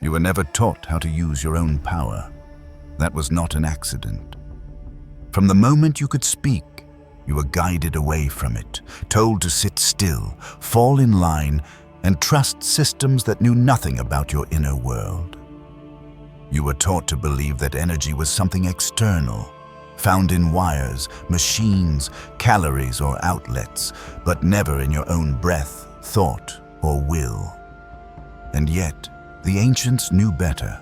You were never taught how to use your own power. That was not an accident. From the moment you could speak, you were guided away from it, told to sit still, fall in line, and trust systems that knew nothing about your inner world. You were taught to believe that energy was something external, found in wires, machines, calories, or outlets, but never in your own breath, thought, or will. And yet, the ancients knew better.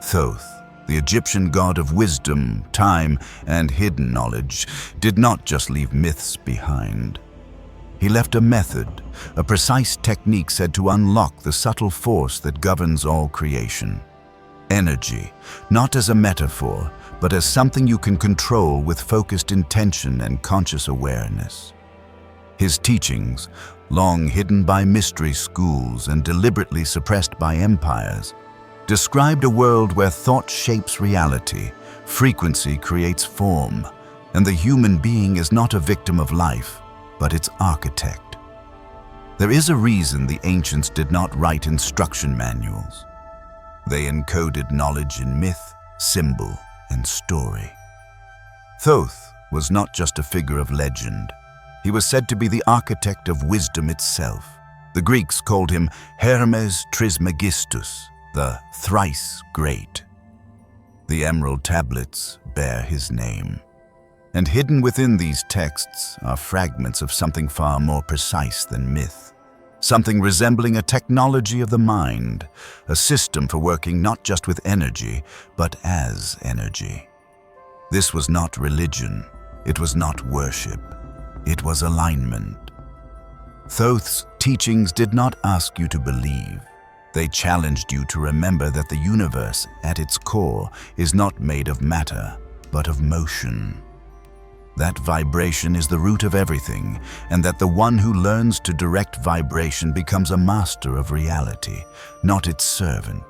Thoth, the Egyptian god of wisdom, time, and hidden knowledge, did not just leave myths behind. He left a method, a precise technique said to unlock the subtle force that governs all creation. Energy, not as a metaphor, but as something you can control with focused intention and conscious awareness. His teachings, long hidden by mystery schools and deliberately suppressed by empires, described a world where thought shapes reality, frequency creates form, and the human being is not a victim of life, but its architect. There is a reason the ancients did not write instruction manuals. They encoded knowledge in myth, symbol, and story. Thoth was not just a figure of legend. He was said to be the architect of wisdom itself. The Greeks called him Hermes Trismegistus, the thrice great. The emerald tablets bear his name. And hidden within these texts are fragments of something far more precise than myth. Something resembling a technology of the mind, a system for working not just with energy, but as energy. This was not religion. It was not worship. It was alignment. Thoth's teachings did not ask you to believe. They challenged you to remember that the universe, at its core, is not made of matter, but of motion. That vibration is the root of everything, and that the one who learns to direct vibration becomes a master of reality, not its servant.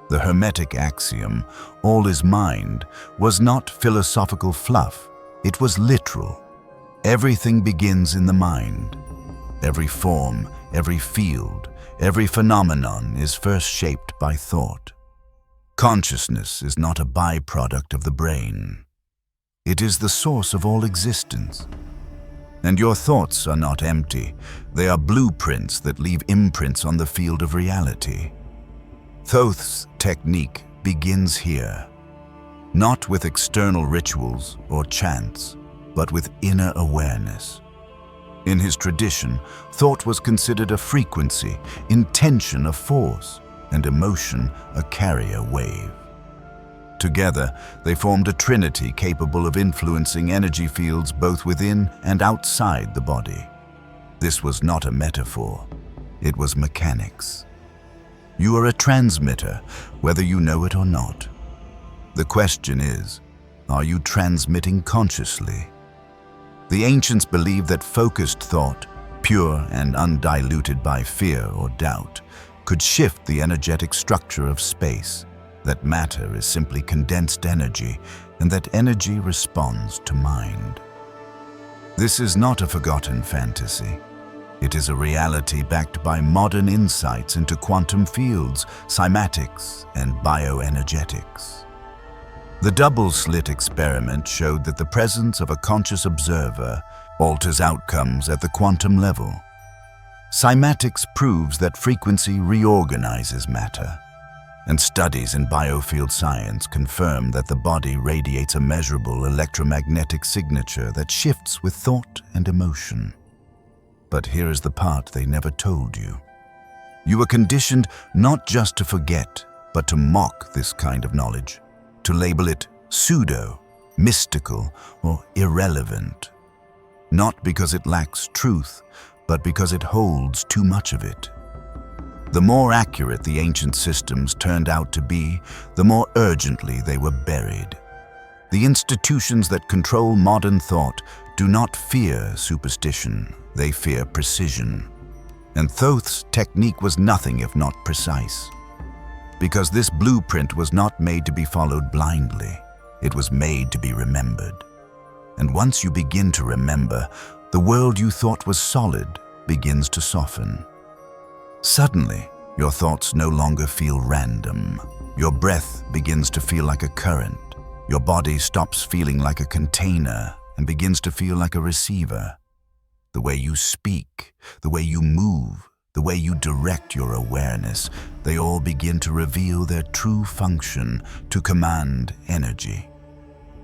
The hermetic axiom, all is mind, was not philosophical fluff. It was literal. Everything begins in the mind. Every form, every field, every phenomenon is first shaped by thought. Consciousness is not a byproduct of the brain. It is the source of all existence. And your thoughts are not empty. They are blueprints that leave imprints on the field of reality. Thoth's technique begins here, not with external rituals or chants, but with inner awareness. In his tradition, thought was considered a frequency, intention a force, and emotion a carrier wave. Together, they formed a trinity capable of influencing energy fields both within and outside the body. This was not a metaphor. It was mechanics. You are a transmitter, whether you know it or not. The question is, are you transmitting consciously? The ancients believed that focused thought, pure and undiluted by fear or doubt, could shift the energetic structure of space, that matter is simply condensed energy, and that energy responds to mind. This is not a forgotten fantasy. It is a reality backed by modern insights into quantum fields, cymatics, and bioenergetics. The double-slit experiment showed that the presence of a conscious observer alters outcomes at the quantum level. Cymatics proves that frequency reorganizes matter, and studies in biofield science confirm that the body radiates a measurable electromagnetic signature that shifts with thought and emotion. But here is the part they never told you. You were conditioned not just to forget, but to mock this kind of knowledge, to label it pseudo, mystical, or irrelevant. Not because it lacks truth, but because it holds too much of it. The more accurate the ancient systems turned out to be, the more urgently they were buried. The institutions that control modern thought do not fear superstition, they fear precision. And Thoth's technique was nothing if not precise. Because this blueprint was not made to be followed blindly, it was made to be remembered. And once you begin to remember, the world you thought was solid begins to soften. Suddenly, Your thoughts no longer feel random. Your breath begins to feel like a current. Your body stops feeling like a container and begins to feel like a receiver. The way you speak, the way you move, the way you direct your awareness, they all begin to reveal their true function, to command energy.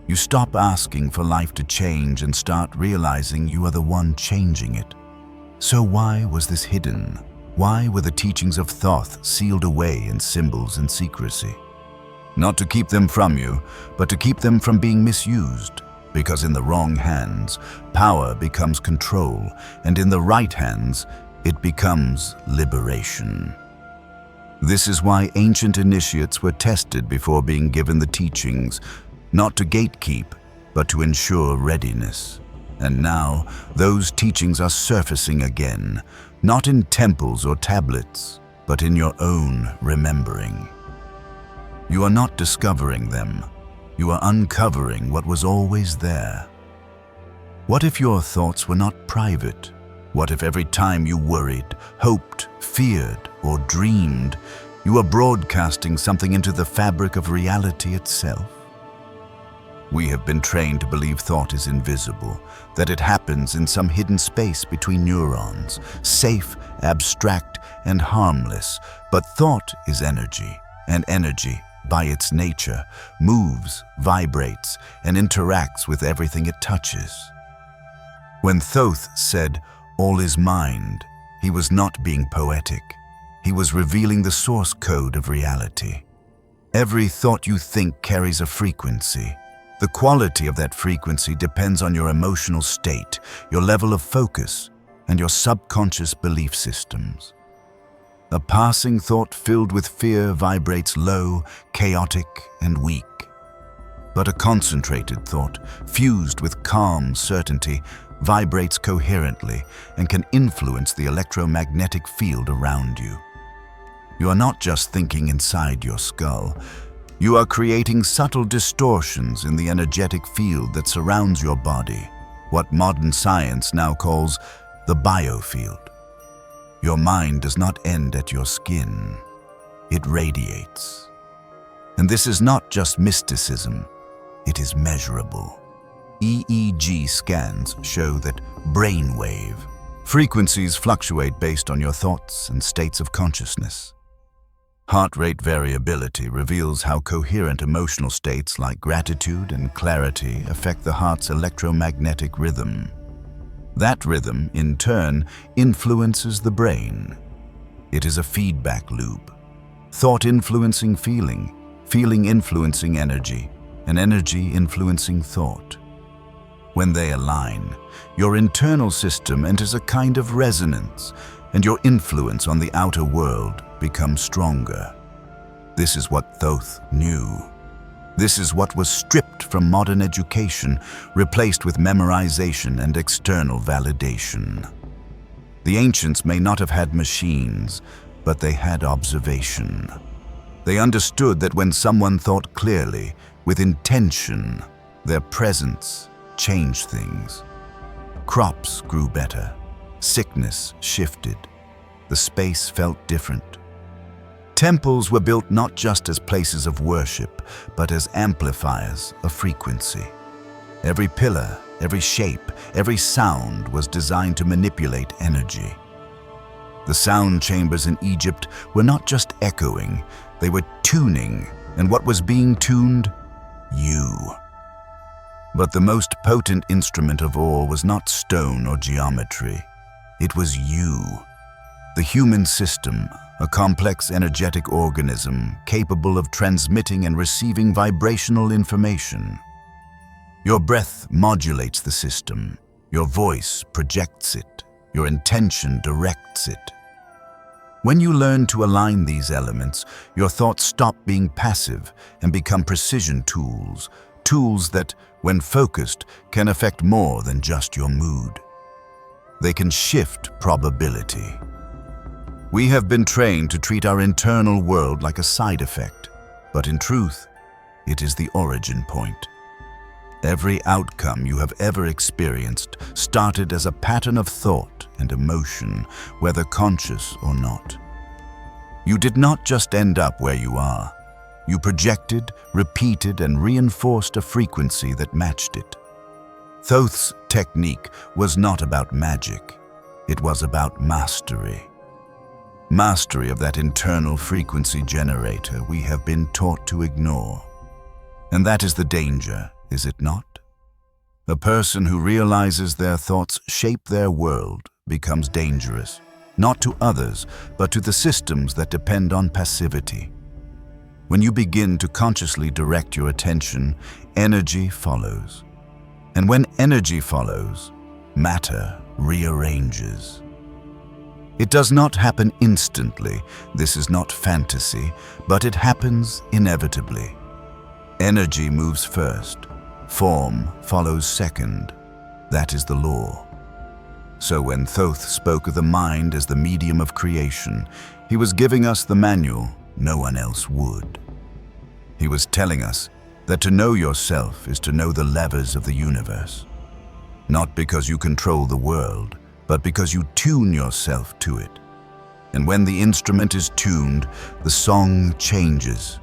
You stop asking for life to change and start realizing you are the one changing it. So why was this hidden? Why were the teachings of Thoth sealed away in symbols and secrecy? Not to keep them from you, but to keep them from being misused. Because in the wrong hands, power becomes control, and in the right hands, it becomes liberation. This is why ancient initiates were tested before being given the teachings, not to gatekeep, but to ensure readiness. And now, those teachings are surfacing again, not in temples or tablets, but in your own remembering. You are not discovering them. You are uncovering what was always there. What if your thoughts were not private? What if every time you worried, hoped, feared, or dreamed, you were broadcasting something into the fabric of reality itself? We have been trained to believe thought is invisible, that it happens in some hidden space between neurons, safe, abstract, and harmless. But thought is energy, and energy, by its nature, moves, vibrates, and interacts with everything it touches. When Thoth said, "All is mind," he was not being poetic. He was revealing the source code of reality. Every thought you think carries a frequency. The quality of that frequency depends on your emotional state, your level of focus, and your subconscious belief systems. A passing thought filled with fear vibrates low, chaotic, and weak. But a concentrated thought, fused with calm certainty, vibrates coherently and can influence the electromagnetic field around you. You are not just thinking inside your skull. You are creating subtle distortions in the energetic field that surrounds your body, what modern science now calls the biofield. Your mind does not end at your skin. It radiates. And this is not just mysticism. It is measurable. EEG scans show that brainwave frequencies fluctuate based on your thoughts and states of consciousness. Heart rate variability reveals how coherent emotional states like gratitude and clarity affect the heart's electromagnetic rhythm. That rhythm, in turn, influences the brain. It is a feedback loop. Thought influencing feeling, feeling influencing energy, and energy influencing thought. When they align, your internal system enters a kind of resonance, and your influence on the outer world becomes stronger. This is what Thoth knew. This is what was stripped from modern education, replaced with memorization and external validation. The ancients may not have had machines, but they had observation. They understood that when someone thought clearly, with intention, their presence changed things. Crops grew better. Sickness shifted. The space felt different. Temples were built not just as places of worship, but as amplifiers of frequency. Every pillar, every shape, every sound was designed to manipulate energy. The sound chambers in Egypt were not just echoing, they were tuning, and what was being tuned? You. But the most potent instrument of all was not stone or geometry. It was you. The human system, a complex energetic organism capable of transmitting and receiving vibrational information. Your breath modulates the system. Your voice projects it. Your intention directs it. When you learn to align these elements, your thoughts stop being passive and become precision tools, tools that, when focused, can affect more than just your mood. They can shift probability. We have been trained to treat our internal world like a side effect, but in truth, it is the origin point. Every outcome you have ever experienced started as a pattern of thought and emotion, whether conscious or not. You did not just end up where you are. You projected, repeated, and reinforced a frequency that matched it. Thoth's technique was not about magic. It was about mastery. Mastery of that internal frequency generator we have been taught to ignore. And that is the danger, is it not? A person who realizes their thoughts shape their world becomes dangerous, not to others, but to the systems that depend on passivity. When you begin to consciously direct your attention, energy follows. And when energy follows, matter rearranges. It does not happen instantly. This is not fantasy, but it happens inevitably. Energy moves first. Form follows second. That is the law. So when Thoth spoke of the mind as the medium of creation, he was giving us the manual no one else would. He was telling us that to know yourself is to know the levers of the universe. Not because you control the world, but because you tune yourself to it. And when the instrument is tuned, the song changes.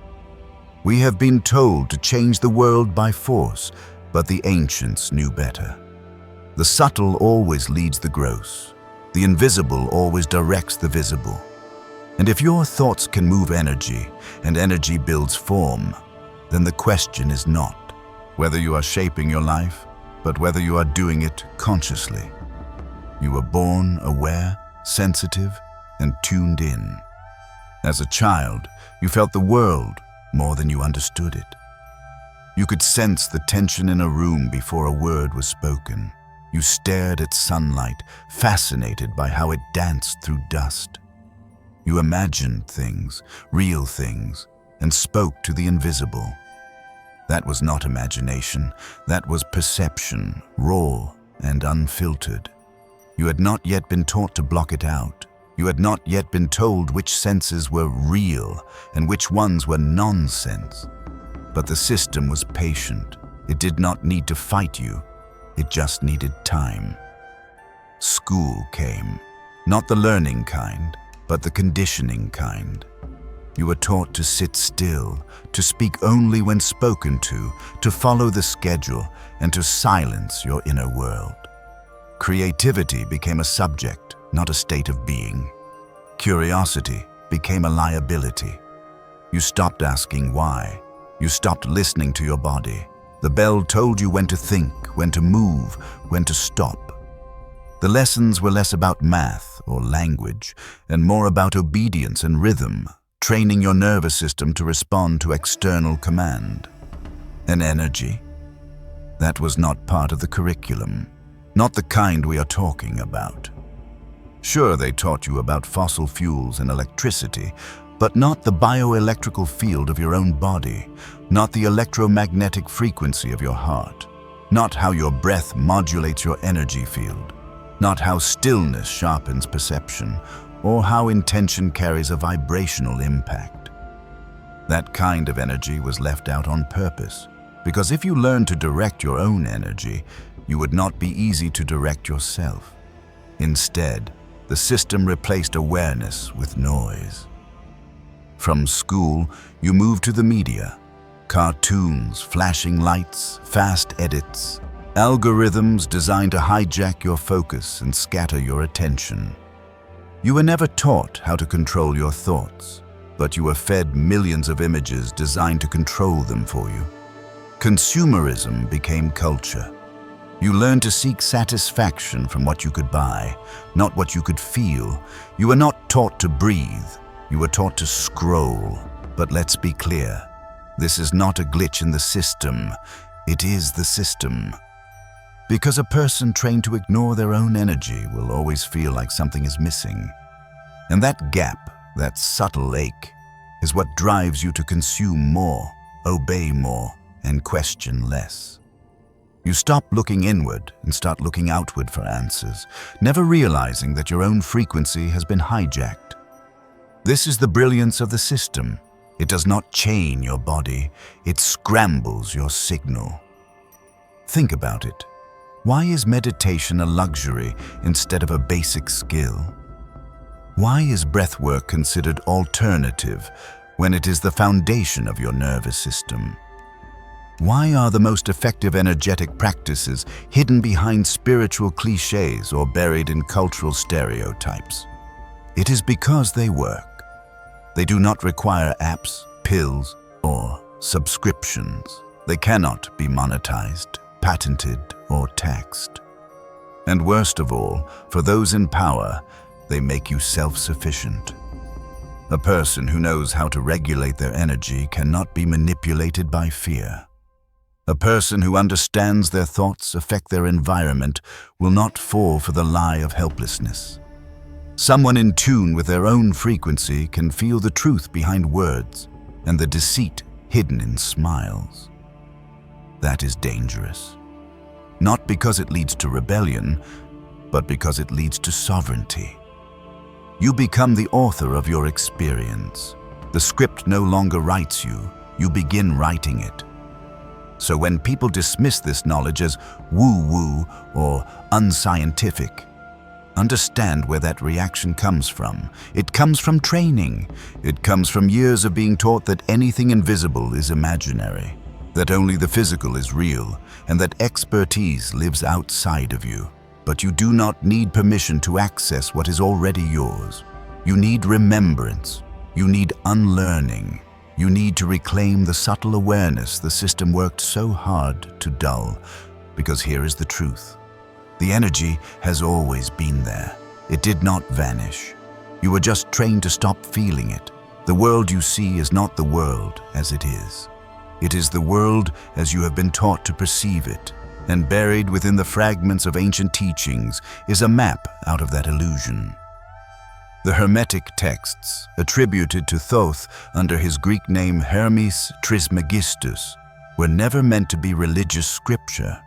We have been told to change the world by force, but the ancients knew better. The subtle always leads the gross. The invisible always directs the visible. And if your thoughts can move energy, and energy builds form, then the question is not whether you are shaping your life, but whether you are doing it consciously. You were born aware, sensitive, and tuned in. As a child, you felt the world more than you understood it. You could sense the tension in a room before a word was spoken. You stared at sunlight, fascinated by how it danced through dust. You imagined things, real things, and spoke to the invisible. That was not imagination, that was perception, raw and unfiltered. You had not yet been taught to block it out. You had not yet been told which senses were real and which ones were nonsense. But the system was patient. It did not need to fight you. It just needed time. School came, not the learning kind, but the conditioning kind. You were taught to sit still, to speak only when spoken to follow the schedule, and to silence your inner world. Creativity became a subject, not a state of being. Curiosity became a liability. You stopped asking why. You stopped listening to your body. The bell told you when to think, when to move, when to stop. The lessons were less about math or language and more about obedience and rhythm, training your nervous system to respond to external command. And energy? That was not part of the curriculum, not the kind we are talking about. Sure, they taught you about fossil fuels and electricity, but not the bioelectrical field of your own body, not the electromagnetic frequency of your heart, not how your breath modulates your energy field, not how stillness sharpens perception, or how intention carries a vibrational impact. That kind of energy was left out on purpose, because if you learned to direct your own energy, you would not be easy to direct yourself. Instead, the system replaced awareness with noise. From school, you moved to the media. Cartoons, flashing lights, fast edits, algorithms designed to hijack your focus and scatter your attention. You were never taught how to control your thoughts, but you were fed millions of images designed to control them for you. Consumerism became culture. You learned to seek satisfaction from what you could buy, not what you could feel. You were not taught to breathe. You were taught to scroll. But let's be clear. This is not a glitch in the system. It is the system. Because a person trained to ignore their own energy will always feel like something is missing. And that gap, that subtle ache, is what drives you to consume more, obey more, and question less. You stop looking inward and start looking outward for answers, never realizing that your own frequency has been hijacked. This is the brilliance of the system. It does not chain your body, it scrambles your signal. Think about it. Why is meditation a luxury instead of a basic skill? Why is breathwork considered alternative when it is the foundation of your nervous system? Why are the most effective energetic practices hidden behind spiritual cliches or buried in cultural stereotypes? It is because they work. They do not require apps, pills, or subscriptions. They cannot be monetized, patented, or taxed. And worst of all, for those in power, they make you self-sufficient. A person who knows how to regulate their energy cannot be manipulated by fear. A person who understands their thoughts affect their environment will not fall for the lie of helplessness. Someone in tune with their own frequency can feel the truth behind words and the deceit hidden in smiles. That is dangerous. Not because it leads to rebellion, but because it leads to sovereignty. You become the author of your experience. The script no longer writes you, you begin writing it. So when people dismiss this knowledge as woo-woo or unscientific, understand where that reaction comes from. It comes from training. It comes from years of being taught that anything invisible is imaginary, that only the physical is real, and that expertise lives outside of you. But you do not need permission to access what is already yours. You need remembrance. You need unlearning. You need to reclaim the subtle awareness the system worked so hard to dull. Because here is the truth. The energy has always been there. It did not vanish. You were just trained to stop feeling it. The world you see is not the world as it is. It is the world as you have been taught to perceive it. And buried within the fragments of ancient teachings is a map out of that illusion. The hermetic texts, attributed to Thoth under his Greek name Hermes Trismegistus, were never meant to be religious scripture.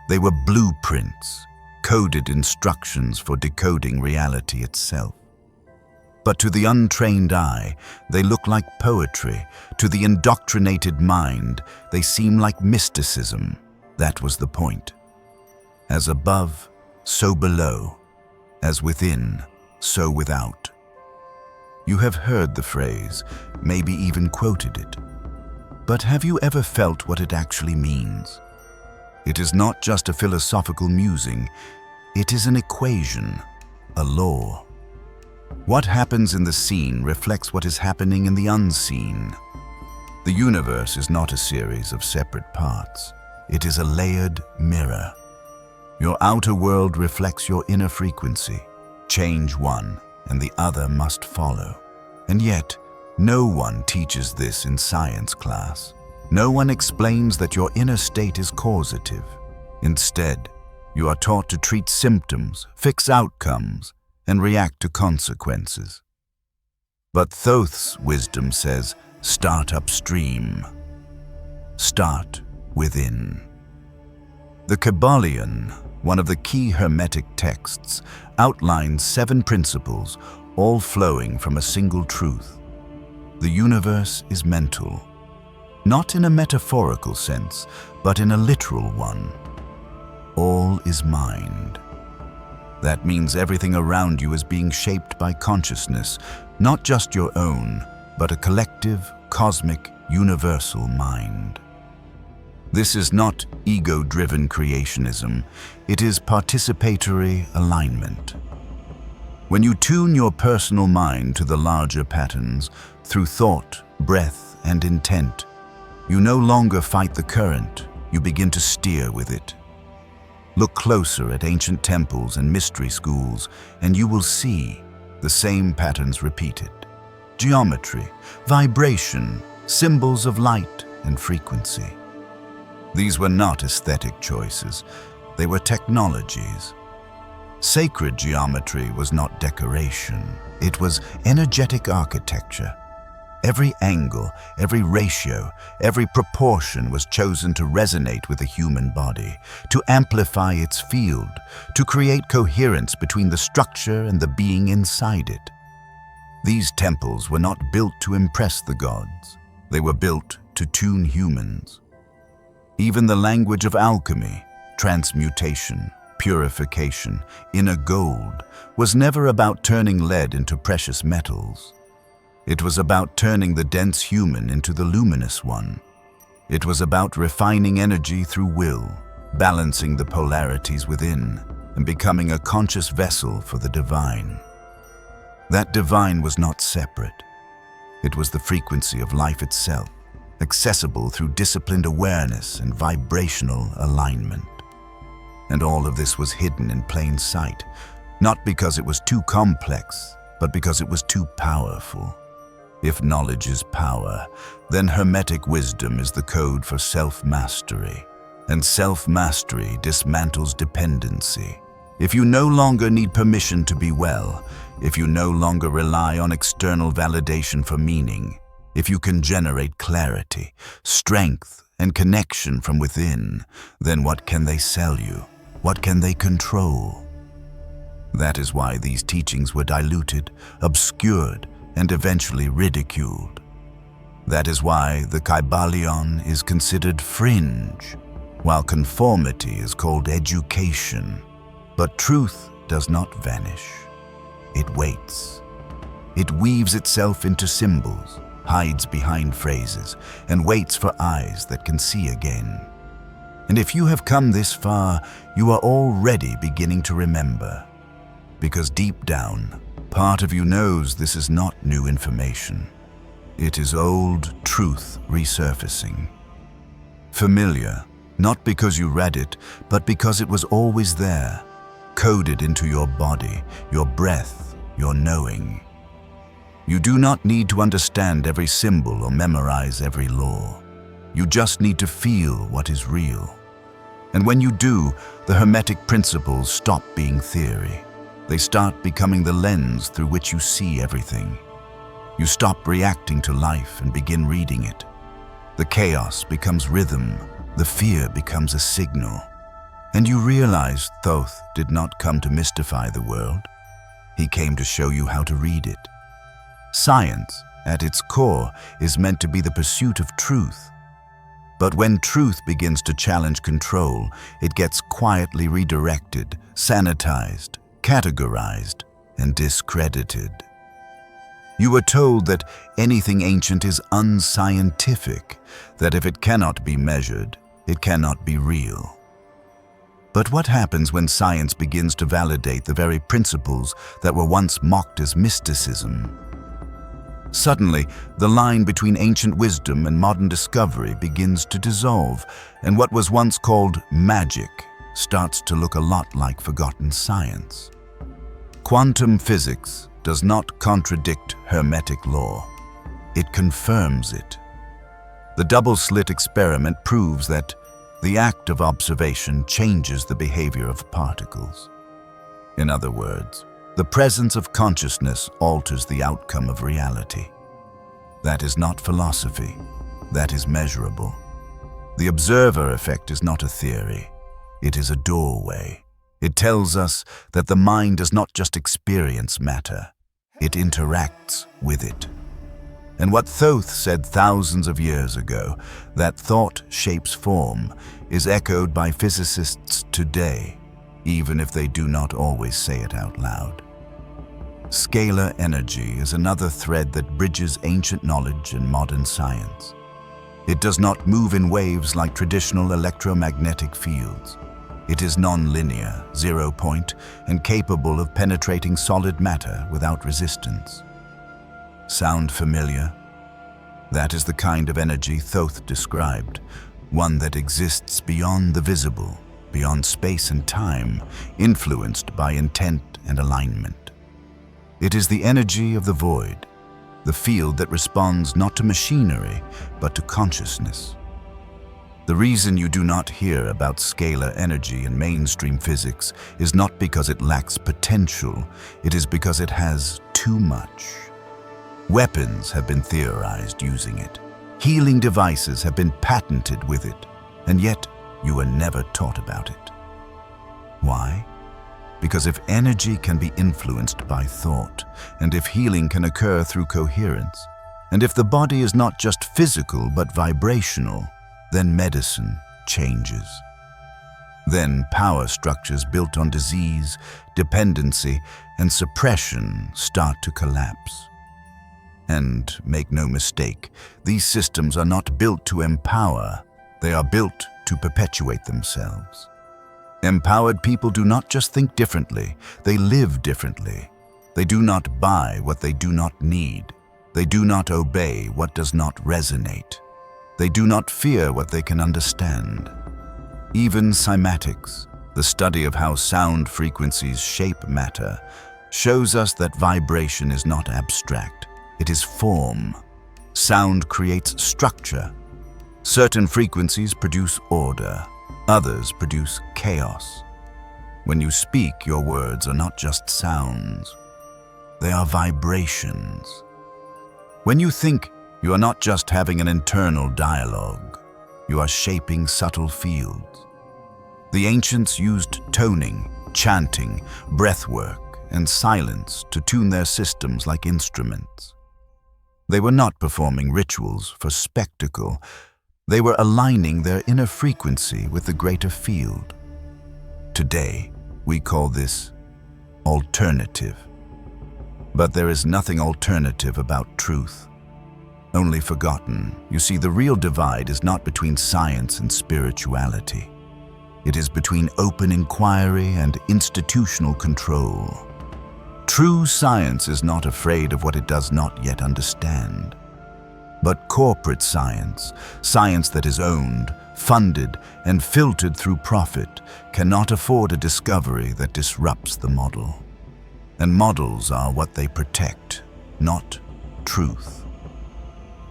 They were blueprints, coded instructions for decoding reality itself. But to the untrained eye, they look like poetry. To the indoctrinated mind, they seem like mysticism. That was the point. As above, so below. As within, so without. You have heard the phrase, maybe even quoted it. But have you ever felt what it actually means? It is not just a philosophical musing. It is an equation, a law. What happens in the seen reflects what is happening in the unseen. The universe is not a series of separate parts. It is a layered mirror. Your outer world reflects your inner frequency. Change one, and the other must follow. And yet, no one teaches this in science class. No one explains that your inner state is causative. Instead, you are taught to treat symptoms, fix outcomes, and react to consequences. But Thoth's wisdom says, start upstream. Start within. The Kabbalion, one of the key hermetic texts, outlines 7 principles, all flowing from a single truth. The universe is mental, not in a metaphorical sense, but in a literal one. All is mind. That means everything around you is being shaped by consciousness, not just your own, but a collective, cosmic, universal mind. This is not ego-driven creationism. It is participatory alignment. When you tune your personal mind to the larger patterns through thought, breath, and intent, you no longer fight the current, you begin to steer with it. Look closer at ancient temples and mystery schools, and you will see the same patterns repeated. Geometry, vibration, symbols of light and frequency. These were not aesthetic choices, they were technologies. Sacred geometry was not decoration, it was energetic architecture. Every angle, every ratio, every proportion was chosen to resonate with the human body, to amplify its field, to create coherence between the structure and the being inside it. These temples were not built to impress the gods, they were built to tune humans. Even the language of alchemy, transmutation, purification, inner gold, was never about turning lead into precious metals. It was about turning the dense human into the luminous one. It was about refining energy through will, balancing the polarities within, and becoming a conscious vessel for the divine. That divine was not separate. It was the frequency of life itself, accessible through disciplined awareness and vibrational alignment. And all of this was hidden in plain sight, not because it was too complex, but because it was too powerful. If knowledge is power, then hermetic wisdom is the code for self-mastery. And self-mastery dismantles dependency. If you no longer need permission to be well, if you no longer rely on external validation for meaning, if you can generate clarity, strength, and connection from within, then what can they sell you? What can they control? That is why these teachings were diluted, obscured, and eventually ridiculed. That is why the Kybalion is considered fringe, while conformity is called education. But truth does not vanish. It waits. It weaves itself into symbols, hides behind phrases, and waits for eyes that can see again. And if you have come this far, you are already beginning to remember. Because deep down, part of you knows this is not new information. It is old truth resurfacing. Familiar, not because you read it, but because it was always there, coded into your body, your breath, your knowing. You do not need to understand every symbol or memorize every law. You just need to feel what is real. And when you do, the hermetic principles stop being theory. They start becoming the lens through which you see everything. You stop reacting to life and begin reading it. The chaos becomes rhythm. The fear becomes a signal. And you realize Thoth did not come to mystify the world. He came to show you how to read it. Science, at its core, is meant to be the pursuit of truth. But when truth begins to challenge control, it gets quietly redirected, sanitized, categorized, and discredited. You were told that anything ancient is unscientific, that if it cannot be measured, it cannot be real. But what happens when science begins to validate the very principles that were once mocked as mysticism? Suddenly, the line between ancient wisdom and modern discovery begins to dissolve, and what was once called magic starts to look a lot like forgotten science. Quantum physics does not contradict hermetic law. It confirms it. The double-slit experiment proves that the act of observation changes the behavior of particles. In other words, the presence of consciousness alters the outcome of reality. That is not philosophy. That is measurable. The observer effect is not a theory. It is a doorway. It tells us that the mind does not just experience matter. It interacts with it. And what Thoth said thousands of years ago, that thought shapes form, is echoed by physicists today, even if they do not always say it out loud. Scalar energy is another thread that bridges ancient knowledge and modern science. It does not move in waves like traditional electromagnetic fields. It is non-linear, zero-point, and capable of penetrating solid matter without resistance. Sound familiar? That is the kind of energy Thoth described, one that exists beyond the visible, beyond space and time, influenced by intent and alignment. It is the energy of the void, the field that responds not to machinery, but to consciousness. The reason you do not hear about scalar energy in mainstream physics is not because it lacks potential, it is because it has too much. Weapons have been theorized using it. Healing devices have been patented with it, and yet you were never taught about it. Why? Because if energy can be influenced by thought, and if healing can occur through coherence, and if the body is not just physical but vibrational, then medicine changes. Then power structures built on disease, dependency, and suppression start to collapse. And make no mistake, these systems are not built to empower, they are built to perpetuate themselves. Empowered people do not just think differently, they live differently. They do not buy what they do not need. They do not obey what does not resonate. They do not fear what they can understand. Even cymatics, the study of how sound frequencies shape matter, shows us that vibration is not abstract, it is form. Sound creates structure. Certain frequencies produce order, others produce chaos. When you speak, your words are not just sounds, they are vibrations. When you think, you are not just having an internal dialogue, you are shaping subtle fields. The ancients used toning, chanting, breathwork, and silence to tune their systems like instruments. They were not performing rituals for spectacle. They were aligning their inner frequency with the greater field. Today, we call this alternative. But there is nothing alternative about truth. Only forgotten. You see, the real divide is not between science and spirituality. It is between open inquiry and institutional control. True science is not afraid of what it does not yet understand. But corporate science, science that is owned, funded, and filtered through profit, cannot afford a discovery that disrupts the model. And models are what they protect, not truth.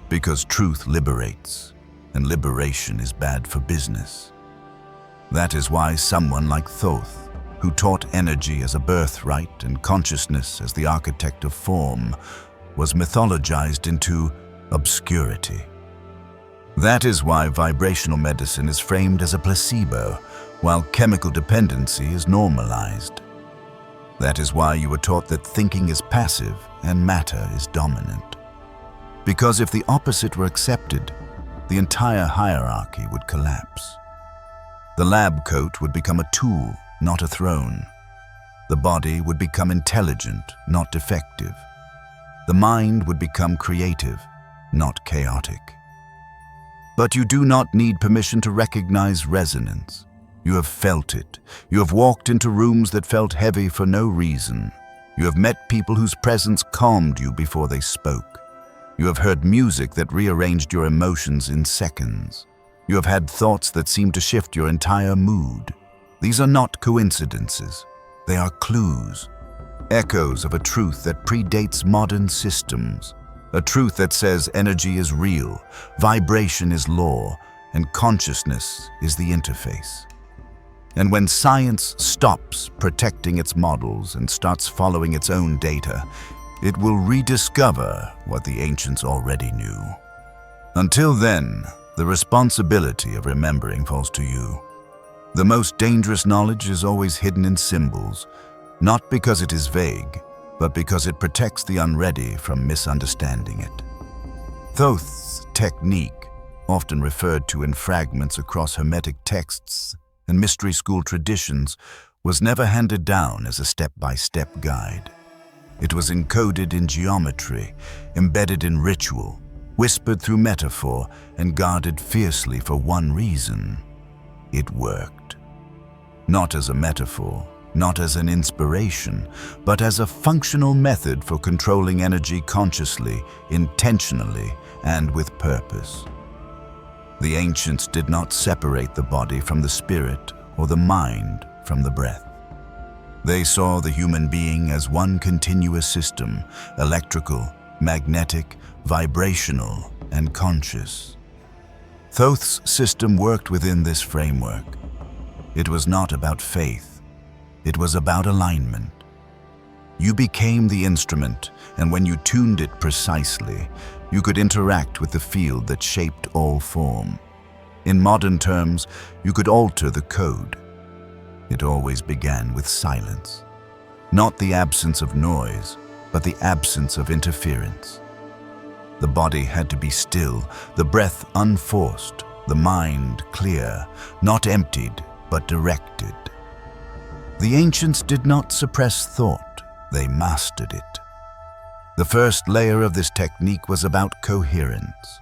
Because truth liberates, and liberation is bad for business. That is why someone like Thoth, who taught energy as a birthright and consciousness as the architect of form, was mythologized into obscurity. That is why vibrational medicine is framed as a placebo, while chemical dependency is normalized. That is why you were taught that thinking is passive and matter is dominant. Because if the opposite were accepted, the entire hierarchy would collapse. The lab coat would become a tool, not a throne. The body would become intelligent, not defective. The mind would become creative, not chaotic. But you do not need permission to recognize resonance. You have felt it. You have walked into rooms that felt heavy for no reason. You have met people whose presence calmed you before they spoke. You have heard music that rearranged your emotions in seconds. You have had thoughts that seemed to shift your entire mood. These are not coincidences. They are clues, echoes of a truth that predates modern systems, a truth that says energy is real, vibration is law, and consciousness is the interface. And when science stops protecting its models and starts following its own data, it will rediscover what the ancients already knew. Until then, the responsibility of remembering falls to you. The most dangerous knowledge is always hidden in symbols, not because it is vague, but because it protects the unready from misunderstanding it. Thoth's technique, often referred to in fragments across hermetic texts and mystery school traditions, was never handed down as a step-by-step guide. It was encoded in geometry, embedded in ritual, whispered through metaphor, and guarded fiercely for one reason: it worked. Not as a metaphor, not as an inspiration, but as a functional method for controlling energy consciously, intentionally, and with purpose. The ancients did not separate the body from the spirit or the mind from the breath. They saw the human being as one continuous system, electrical, magnetic, vibrational, and conscious. Thoth's system worked within this framework. It was not about faith. It was about alignment. You became the instrument, and when you tuned it precisely, you could interact with the field that shaped all form. In modern terms, you could alter the code. It always began with silence. Not the absence of noise, but the absence of interference. The body had to be still, the breath unforced, the mind clear, not emptied, but directed. The ancients did not suppress thought, they mastered it. The first layer of this technique was about coherence.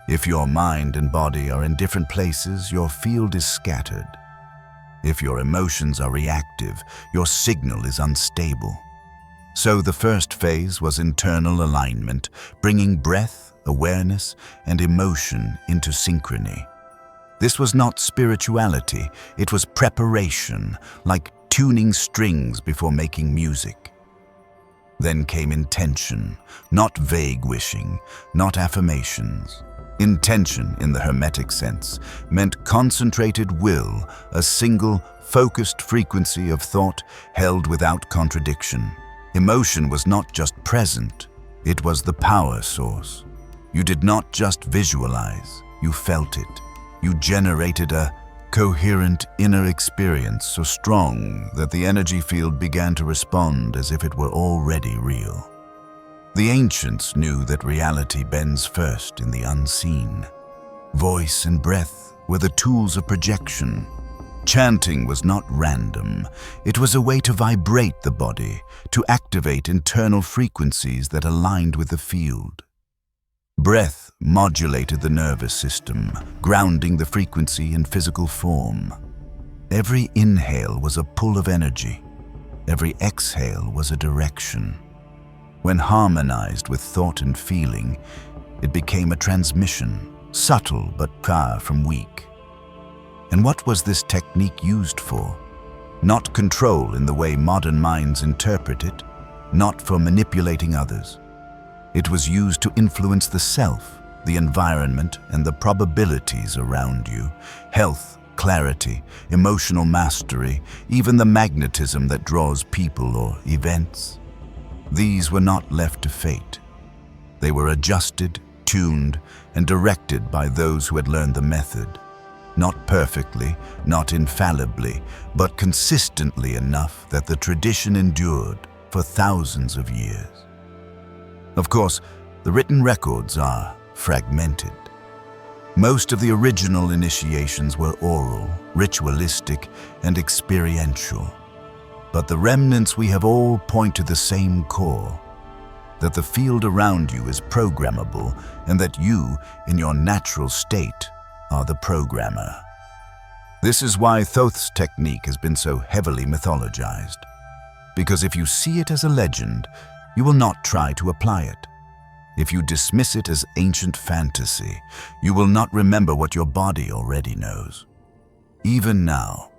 If your mind and body are in different places, your field is scattered. If your emotions are reactive, your signal is unstable. So the first phase was internal alignment, bringing breath, awareness, and emotion into synchrony. This was not spirituality, it was preparation, like tuning strings before making music. Then came intention, not vague wishing, not affirmations. Intention, in the hermetic sense, meant concentrated will, a single, focused frequency of thought held without contradiction. Emotion was not just present, it was the power source. You did not just visualize, you felt it. You generated a coherent inner experience so strong that the energy field began to respond as if it were already real. The ancients knew that reality bends first in the unseen. Voice and breath were the tools of projection. Chanting was not random. It was a way to vibrate the body, to activate internal frequencies that aligned with the field. Breath modulated the nervous system, grounding the frequency in physical form. Every inhale was a pull of energy. Every exhale was a direction. When harmonized with thought and feeling, it became a transmission, subtle but far from weak. And what was this technique used for? Not control in the way modern minds interpret it, not for manipulating others. It was used to influence the self, the environment, and the probabilities around you. Health, clarity, emotional mastery, even the magnetism that draws people or events. These were not left to fate. They were adjusted, tuned, and directed by those who had learned the method. Not perfectly, not infallibly, but consistently enough that the tradition endured for thousands of years. Of course, the written records are fragmented. Most of the original initiations were oral, ritualistic, and experiential. But the remnants we have all point to the same core, that the field around you is programmable and that you, in your natural state, are the programmer. This is why Thoth's technique has been so heavily mythologized. Because if you see it as a legend, you will not try to apply it. If you dismiss it as ancient fantasy, you will not remember what your body already knows. Even now,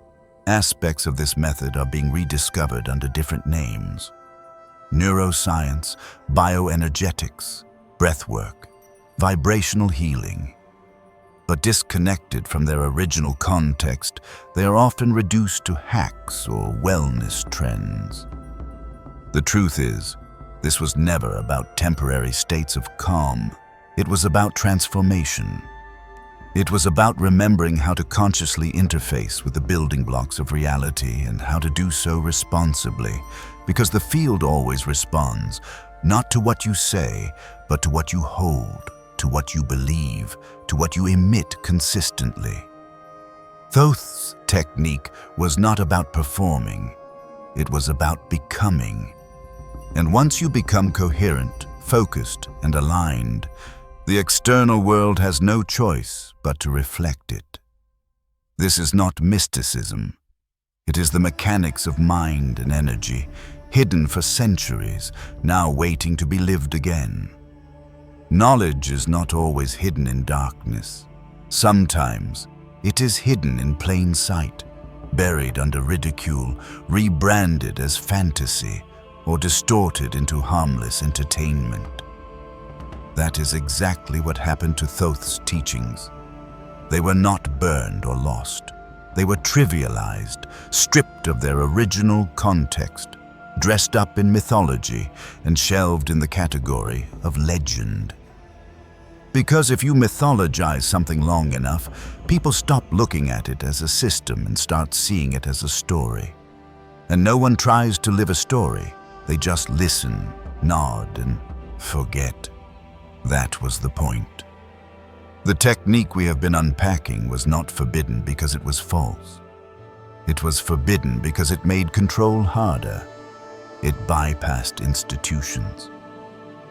aspects of this method are being rediscovered under different names. Neuroscience, bioenergetics, breathwork, vibrational healing. But disconnected from their original context, they are often reduced to hacks or wellness trends. The truth is, this was never about temporary states of calm. It was about transformation. It was about remembering how to consciously interface with the building blocks of reality and how to do so responsibly, because the field always responds, not to what you say, but to what you hold, to what you believe, to what you emit consistently. Thoth's technique was not about performing, it was about becoming. And once you become coherent, focused, and aligned, the external world has no choice but to reflect it. This is not mysticism. It is the mechanics of mind and energy, hidden for centuries, now waiting to be lived again. Knowledge is not always hidden in darkness. Sometimes it is hidden in plain sight, buried under ridicule, rebranded as fantasy, or distorted into harmless entertainment. That is exactly what happened to Thoth's teachings. They were not burned or lost. They were trivialized, stripped of their original context, dressed up in mythology, and shelved in the category of legend. Because if you mythologize something long enough, people stop looking at it as a system and start seeing it as a story. And no one tries to live a story. They just listen, nod, and forget. That was the point. The technique we have been unpacking was not forbidden because it was false. It was forbidden because it made control harder. It bypassed institutions.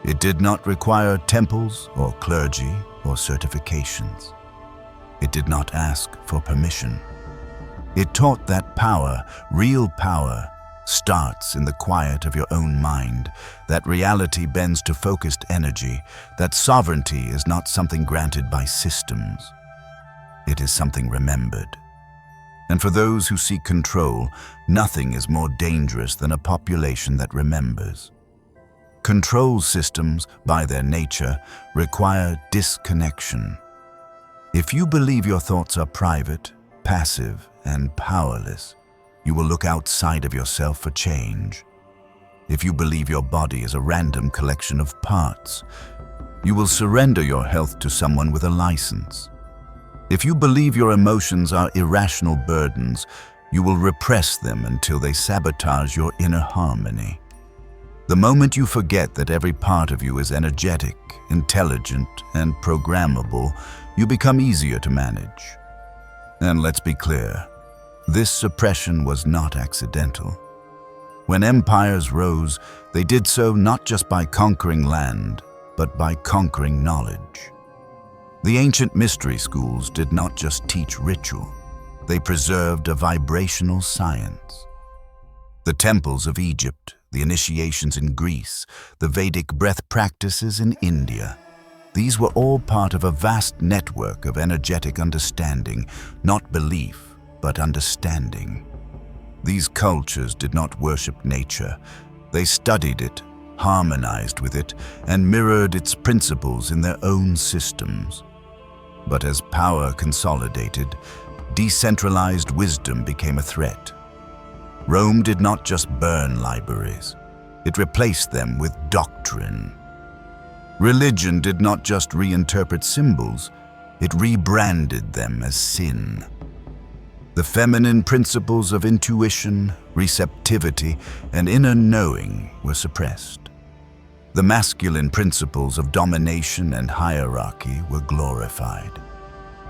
It did not require temples or clergy or certifications. It did not ask for permission. It taught that power, real power, starts in the quiet of your own mind, that reality bends to focused energy, that sovereignty is not something granted by systems. It is something remembered. And for those who seek control, nothing is more dangerous than a population that remembers. Control systems, by their nature, require disconnection. If you believe your thoughts are private, passive, and powerless, you will look outside of yourself for change. If you believe your body is a random collection of parts, you will surrender your health to someone with a license. If you believe your emotions are irrational burdens, you will repress them until they sabotage your inner harmony. The moment you forget that every part of you is energetic, intelligent, and programmable, you become easier to manage. And let's be clear, this suppression was not accidental. When empires rose, they did so not just by conquering land, but by conquering knowledge. The ancient mystery schools did not just teach ritual, they preserved a vibrational science. The temples of Egypt, the initiations in Greece, the Vedic breath practices in India, these were all part of a vast network of energetic understanding, not belief, but understanding. These cultures did not worship nature. They studied it, harmonized with it, and mirrored its principles in their own systems. But as power consolidated, decentralized wisdom became a threat. Rome did not just burn libraries, it replaced them with doctrine. Religion did not just reinterpret symbols, it rebranded them as sin. The feminine principles of intuition, receptivity, and inner knowing were suppressed. The masculine principles of domination and hierarchy were glorified.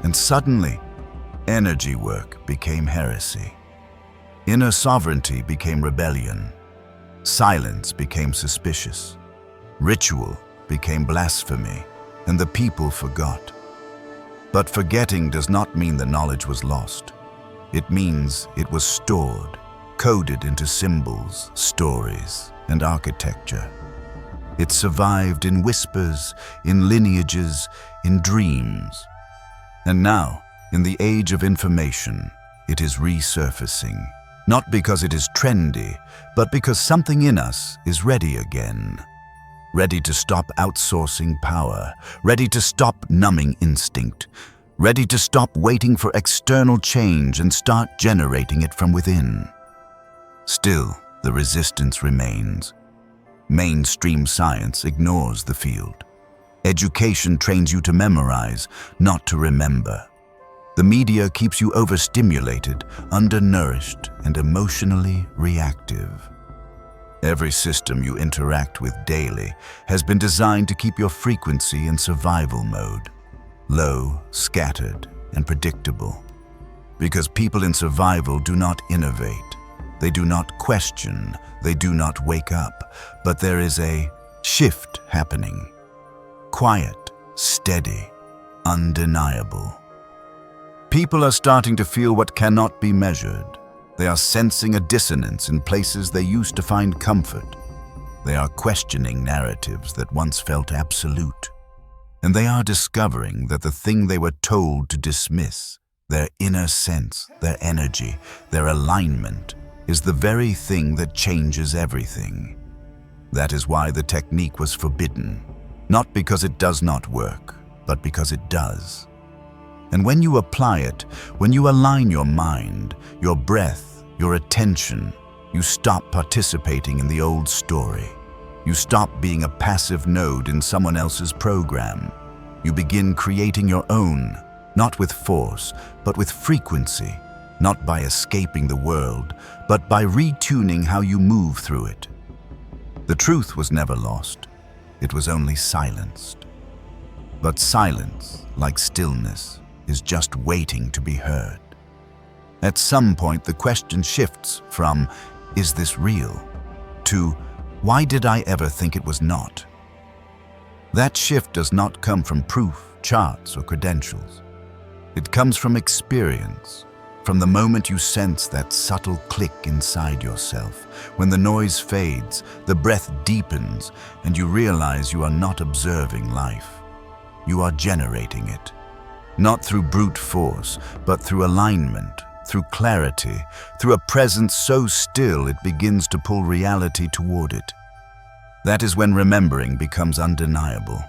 And suddenly, energy work became heresy. Inner sovereignty became rebellion. Silence became suspicious. Ritual became blasphemy, and the people forgot. But forgetting does not mean the knowledge was lost. It means it was stored, coded into symbols, stories, and architecture. It survived in whispers, in lineages, in dreams. And now, in the age of information, it is resurfacing. Not because it is trendy, but because something in us is ready again. Ready to stop outsourcing power, ready to stop numbing instinct, ready to stop waiting for external change and start generating it from within. Still, the resistance remains. Mainstream science ignores the field. Education trains you to memorize, not to remember. The media keeps you overstimulated, undernourished, and emotionally reactive. Every system you interact with daily has been designed to keep your frequency in survival mode, low, scattered, and predictable. Because people in survival do not innovate. They do not question, they do not wake up, but there is a shift happening. Quiet, steady, undeniable. People are starting to feel what cannot be measured. They are sensing a dissonance in places they used to find comfort. They are questioning narratives that once felt absolute. And they are discovering that the thing they were told to dismiss, their inner sense, their energy, their alignment, is the very thing that changes everything. That is why the technique was forbidden, not because it does not work, but because it does. And when you apply it, when you align your mind, your breath, your attention, you stop participating in the old story. You stop being a passive node in someone else's program. You begin creating your own, not with force, but with frequency. Not by escaping the world, but by retuning how you move through it. The truth was never lost. It was only silenced. But silence, like stillness, is just waiting to be heard. At some point, the question shifts from, "Is this real?" to, "Why did I ever think it was not?" That shift does not come from proof, charts, or credentials. It comes from experience, from the moment you sense that subtle click inside yourself, when the noise fades, the breath deepens, and you realize you are not observing life. You are generating it. Not through brute force, but through alignment, through clarity, through a presence so still it begins to pull reality toward it. That is when remembering becomes undeniable.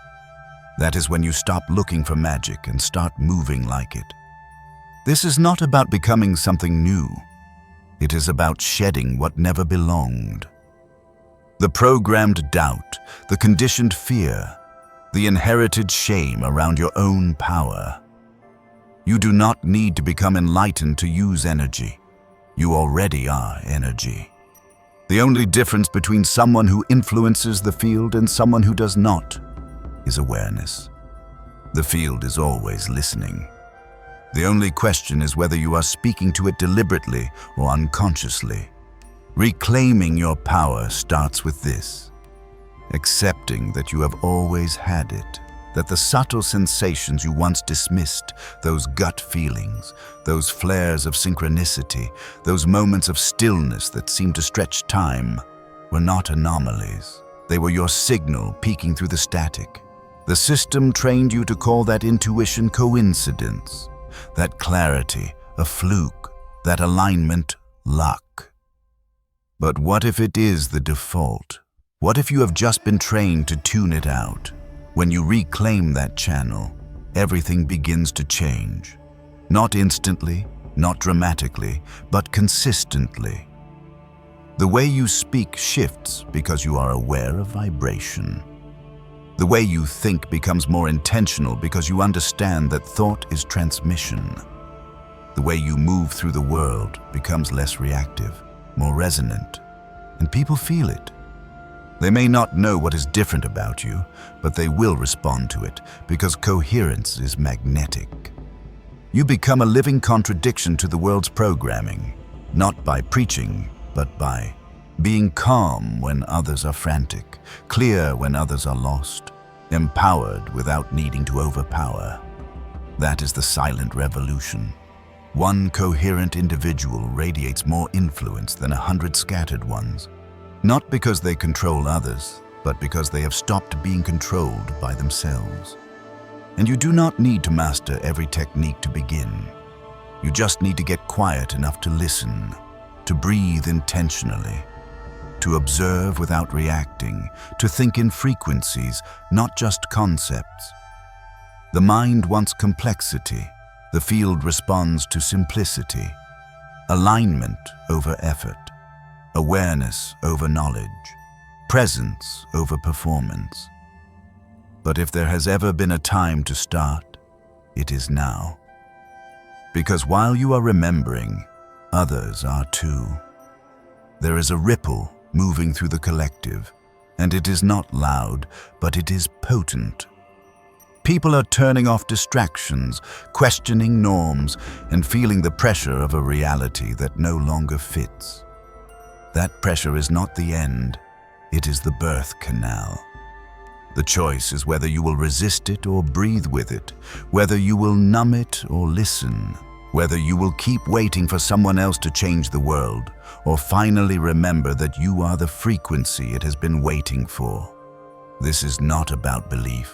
That is when you stop looking for magic and start moving like it. This is not about becoming something new. It is about shedding what never belonged. The programmed doubt, the conditioned fear, the inherited shame around your own power. You do not need to become enlightened to use energy. You already are energy. The only difference between someone who influences the field and someone who does not is awareness. The field is always listening. The only question is whether you are speaking to it deliberately or unconsciously. Reclaiming your power starts with this: accepting that you have always had it, that the subtle sensations you once dismissed, those gut feelings, those flares of synchronicity, those moments of stillness that seemed to stretch time, were not anomalies. They were your signal peeking through the static. The system trained you to call that intuition coincidence, that clarity a fluke, that alignment luck. But what if it is the default? What if you have just been trained to tune it out? When you reclaim that channel, everything begins to change. Not instantly, not dramatically, but consistently. The way you speak shifts because you are aware of vibration. The way you think becomes more intentional because you understand that thought is transmission. The way you move through the world becomes less reactive, more resonant, and people feel it. They may not know what is different about you, but they will respond to it because coherence is magnetic. You become a living contradiction to the world's programming, not by preaching, but by being calm when others are frantic, clear when others are lost, empowered without needing to overpower. That is the silent revolution. One coherent individual radiates more influence than 100 scattered ones. Not because they control others, but because they have stopped being controlled by themselves. And you do not need to master every technique to begin. You just need to get quiet enough to listen, to breathe intentionally, to observe without reacting, to think in frequencies, not just concepts. The mind wants complexity. The field responds to simplicity. Alignment over effort. Awareness over knowledge. Presence over performance. But if there has ever been a time to start, it is now. Because while you are remembering, others are too. There is a ripple moving through the collective, and it is not loud, but it is potent. People are turning off distractions, questioning norms, and feeling the pressure of a reality that no longer fits. That pressure is not the end, it is the birth canal. The choice is whether you will resist it or breathe with it, whether you will numb it or listen, whether you will keep waiting for someone else to change the world, or finally remember that you are the frequency it has been waiting for. This is not about belief.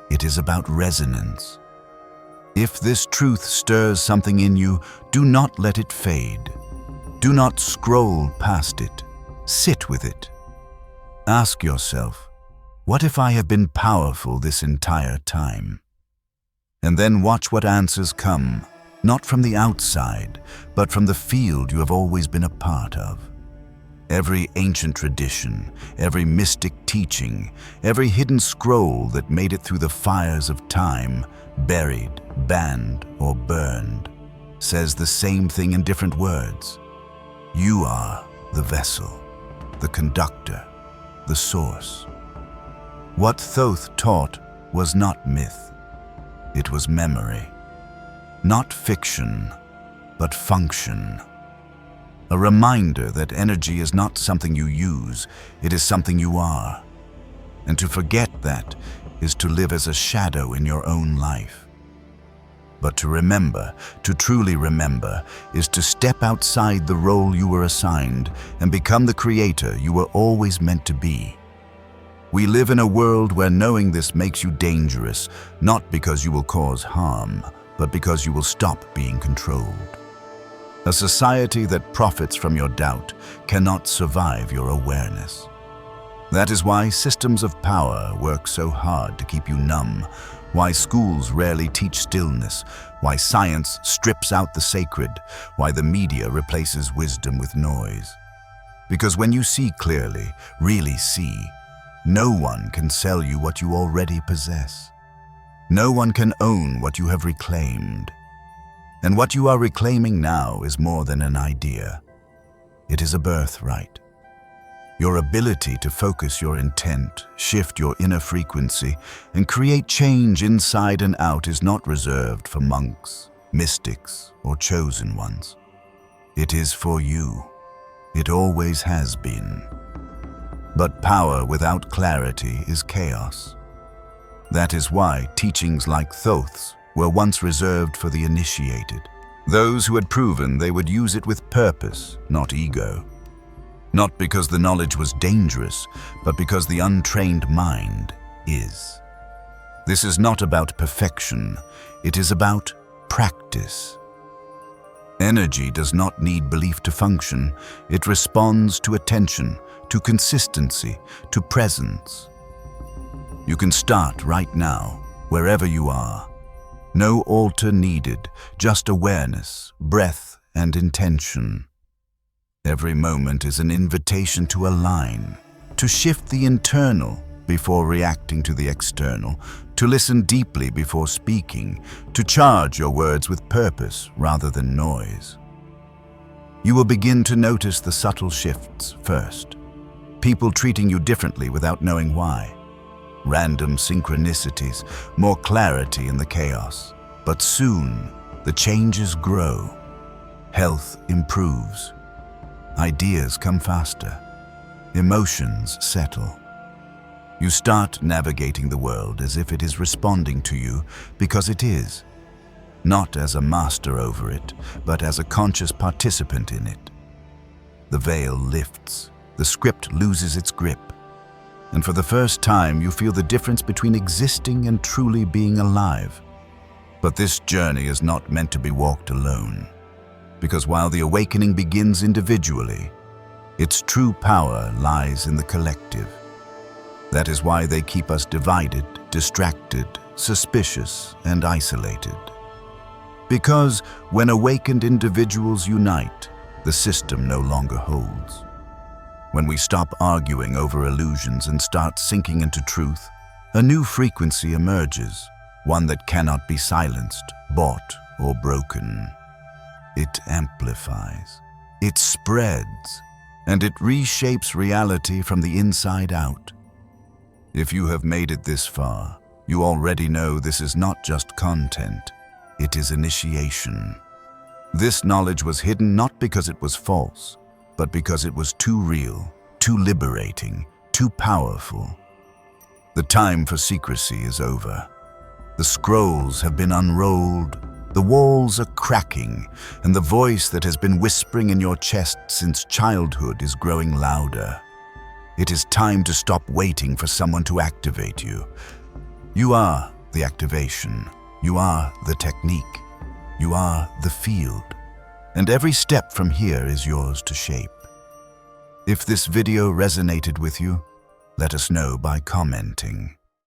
It is about resonance. If this truth stirs something in you, do not let it fade. Do not scroll past it. Sit with it. Ask yourself, what if I have been powerful this entire time? And then watch what answers come, not from the outside, but from the field you have always been a part of. Every ancient tradition, every mystic teaching, every hidden scroll that made it through the fires of time, buried, banned, or burned, says the same thing in different words. You are the vessel, the conductor, the source. What Thoth taught was not myth. It was memory. Not fiction, but function. A reminder that energy is not something you use, it is something you are. And to forget that is to live as a shadow in your own life. But to remember, to truly remember, is to step outside the role you were assigned and become the creator you were always meant to be. We live in a world where knowing this makes you dangerous, not because you will cause harm, but because you will stop being controlled. A society that profits from your doubt cannot survive your awareness. That is why systems of power work so hard to keep you numb, why schools rarely teach stillness, why science strips out the sacred, why the media replaces wisdom with noise. Because when you see clearly, really see, no one can sell you what you already possess. No one can own what you have reclaimed. And what you are reclaiming now is more than an idea. It is a birthright. Your ability to focus your intent, shift your inner frequency, and create change inside and out is not reserved for monks, mystics, or chosen ones. It is for you. It always has been. But power without clarity is chaos. That is why teachings like Thoth's were once reserved for the initiated, those who had proven they would use it with purpose, not ego. Not because the knowledge was dangerous, but because the untrained mind is. This is not about perfection, it is about practice. Energy does not need belief to function, it responds to attention, to consistency, to presence. You can start right now, wherever you are. No altar needed, just awareness, breath, and intention. Every moment is an invitation to align, to shift the internal before reacting to the external, to listen deeply before speaking, to charge your words with purpose rather than noise. You will begin to notice the subtle shifts first. People treating you differently without knowing why. Random synchronicities, more clarity in the chaos. But soon, the changes grow. Health improves. Ideas come faster. Emotions settle. You start navigating the world as if it is responding to you because it is. Not as a master over it, but as a conscious participant in it. The veil lifts. The script loses its grip. And for the first time, you feel the difference between existing and truly being alive. But this journey is not meant to be walked alone. Because while the awakening begins individually, its true power lies in the collective. That is why they keep us divided, distracted, suspicious, and isolated. Because when awakened individuals unite, the system no longer holds. When we stop arguing over illusions and start sinking into truth, a new frequency emerges, one that cannot be silenced, bought, or broken. It amplifies, it spreads, and it reshapes reality from the inside out. If you have made it this far, you already know this is not just content, it is initiation. This knowledge was hidden not because it was false, but because it was too real, too liberating, too powerful. The time for secrecy is over. The scrolls have been unrolled, the walls are cracking, and the voice that has been whispering in your chest since childhood is growing louder. It is time to stop waiting for someone to activate you. You are the activation. You are the technique. You are the field. And every step from here is yours to shape. If this video resonated with you, let us know by commenting.